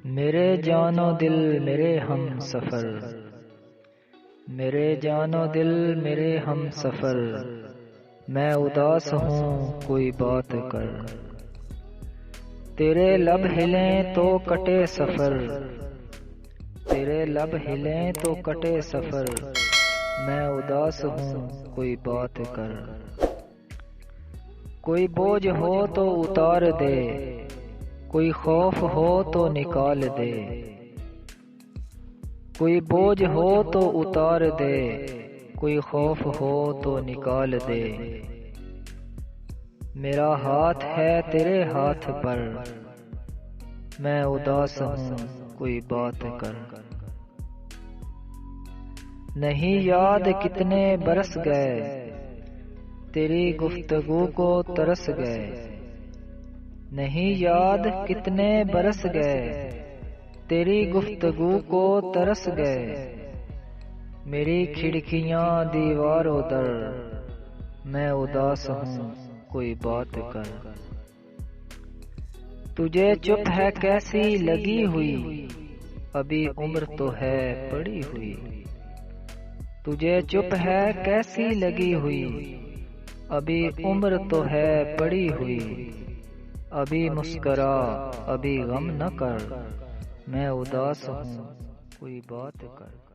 میرے جان و دل میرے ہم سفر، میرے جان و دل میرے ہم سفر، میں اداس ہوں کوئی بات کر۔ تیرے لب ہلیں تو کٹے سفر، تیرے لب ہلیں تو کٹے سفر، میں اداس ہوں کوئی بات کر۔ کوئی بوجھ ہو تو اتار دے، کوئی خوف ہو تو نکال دے، کوئی بوجھ ہو تو اتار دے، کوئی خوف ہو تو نکال دے۔ میرا ہاتھ ہے تیرے ہاتھ پر، میں اداس ہوں کوئی بات کر۔ نہیں یاد کتنے برس گئے، تیری گفتگو کو ترس گئے۔ نہیں یاد کتنے برس گئے، تیری گفتگو کو ترس گئے۔ میری کھڑکیاں دیوار و در، میں اداس ہوں کوئی بات کر۔ تجھے چپ ہے کیسی لگی ہوئی، ابھی عمر تو ہے پڑی ہوئی۔ تجھے چپ ہے کیسی لگی ہوئی، ابھی عمر تو ہے پڑی ہوئی۔ ابھی مسکرا ابھی غم نہ کر، میں اداس ہوں کوئی بات کر۔